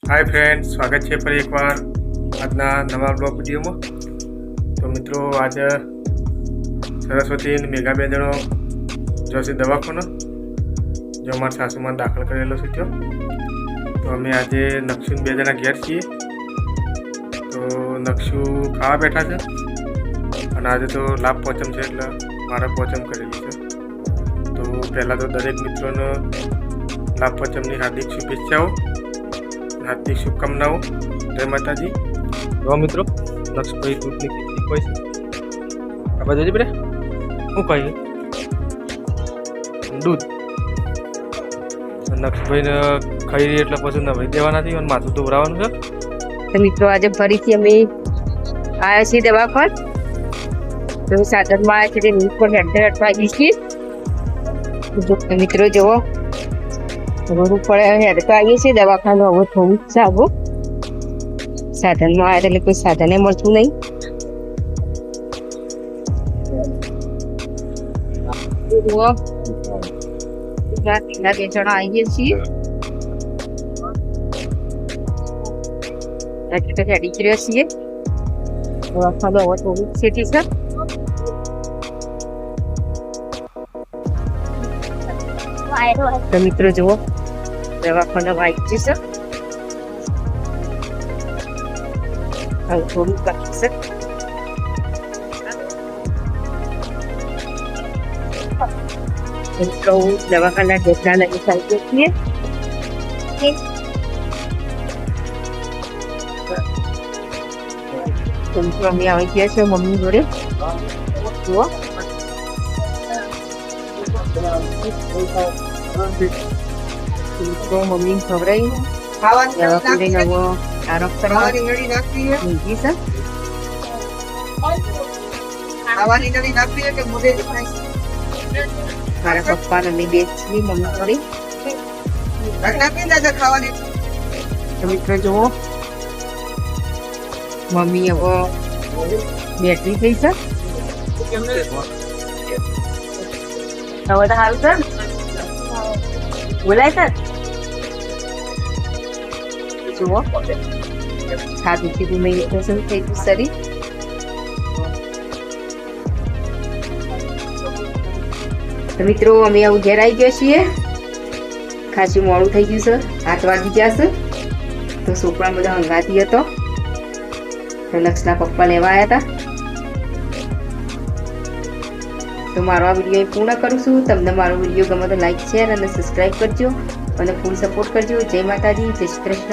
Hi friends, स्वागत है फरी एक बार આજના નવા બ્લોગ વિડીયોમાં। તો મિત્રો આજે સરસ્વતી મેઘાબેનનો જોશી દવાખાનો જો અમારા સાસુમાં દાખલ કરેલો છે ત્યાં। તો અમે આજે નક્ષુ બે જણા ઘેર છીએ। તો નક્ષુ ખાવા બેઠા છે અને આજે તો લાભ પોચમ છે એટલે મારે પોચમ કરેલી છે। તો પહેલાં તો દરેક મિત્રોને લાભ પોચમની હાર્દિક શુભેચ્છાઓ, हार्दिक शुभकामनाओं। जय माता जी। तो मित्रों नक्षभाई दूध की खीचड़ी कोई आ बाजू जी बेटा शू कही दूध नक्षभाई ने खाई एट पसंद भाई देवाना थी माथुं धोवराववानुं छे। तो मित्रों आज फरीथी अमे आया छीए दवाखान। तो साधन में आया छे नींद पर हेडर अटवाई छीए। मित्रों जो रोड पर हेड तो आई छे दवाखाना हवे थोड़ું સાગું સાધન માં આયા એટલે કોઈ સાધને મળતું નહીં। રાતના બે જણા આવીએ છીએ એટલે હેડી કર્યા છીએ દવાખાનો હવે થોડું સેટી છે। તો મિત્રો જુઓ દવાખાના વાઈટ છે સર હવે થોડું બાકી છે। મિત્રો દવાખાના જેટલા લઈ સાઈડ છીએ તો મિત્રો અમે આવી ગયા છે મમ્મી જોડે જુઓ तो मम्मी खवराई दवाखाने नवो आराम करवा नींगड़ी नाखी है नींगी सर खावानी नडी नाखी है के मुदे दिखाई मारा पप्पा ने मी बेचली मम्मी थोड़ी रखना के दादा खावानी तो मित्र जो मम्मी अब बैटरी थई सर હવે તો હાલ સર બોલાય સર જુઓ સાદું સીધું મેડિટેશન થઈ ગયું શરીર। તો મિત્રો અમે આવું ઘેર આવી ગયા છીએ ખાસું મોડું થઈ ગયું છે 8 વાગી ગયા છે। તો છોકરા બધા હંગાતી હતો તો લક્ષના પપ્પા લેવા આવ્યા હતા। तो मारो आ वीडियो पूर्ण करूँ छूँ। तमने मारो वीडियो गमे तो लाइक शेर और सब्सक्राइब करजो और फूल सपोर्ट करजो। जय माता दी, जय श्री कृष्ण।